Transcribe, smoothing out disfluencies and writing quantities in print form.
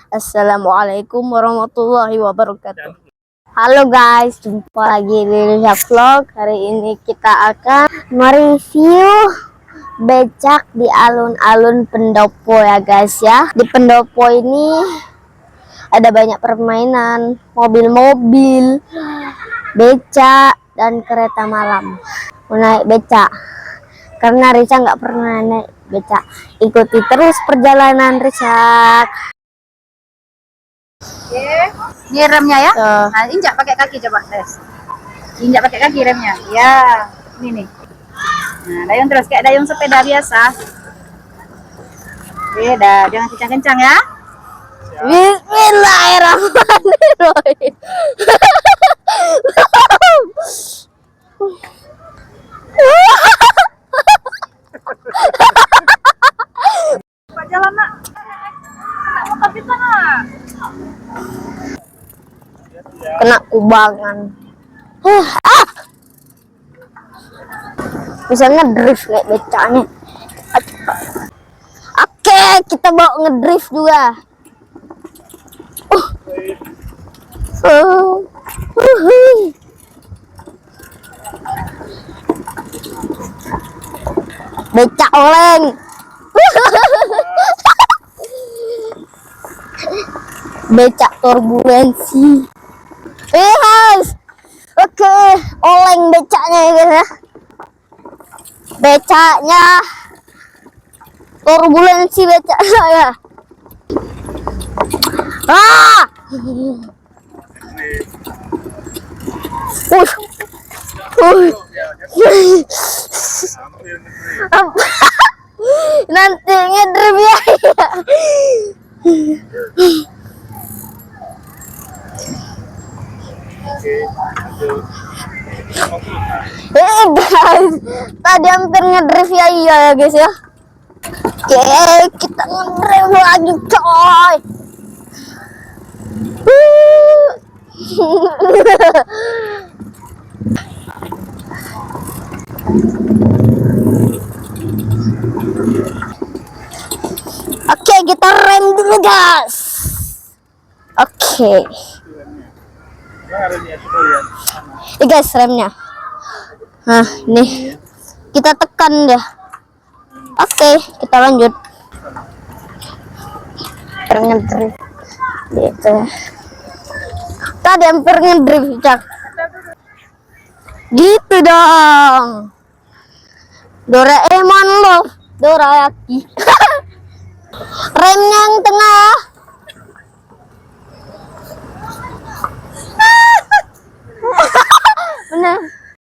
Assalamualaikum warahmatullahi wabarakatuh. Halo guys, jumpa lagi di Rizak Vlog. Hari ini kita akan mereview becak di alun-alun Pendopo ya guys ya. Di Pendopo ini ada banyak permainan, mobil-mobil, becak dan kereta malam. Mau naik becak karena Rizak nggak pernah naik becak. Ikuti terus perjalanan Rizak. Ini remnya ya. Nah, injak pakai kaki coba, tes. Injak pakai kaki remnya. Ya, ini nih. Nah, dayung terus kayak dayung sepeda biasa. Dah, jangan kencang-kencang ya. Bismillahirrahmanirrahim. Pak jalan nak. Nak motor kita nak. Kena kubangan. Misalnya drift kayak becaknya. Oke, kita bawa ngedrift juga. Becak oleng. Becak turbulensi. Guys. Oke, oleng becaknya ya guys ya. Becaknya turbulensi becak saya. Nanti ngedrift ya. Guys, tadi hampir ngedrift ya, iya ya guys ya. Oke, kita ngedrift lagi coy. Oke, kita rem dulu guys. Oke. Ini guys remnya. Nah, nih kita tekan ya. Oke, kita lanjut. Ngedrift. Gitu. Tadi hampir ngedrift, Cak. Gitu dong. Doraemon loh, Dorayaki. Remnya yang tengah.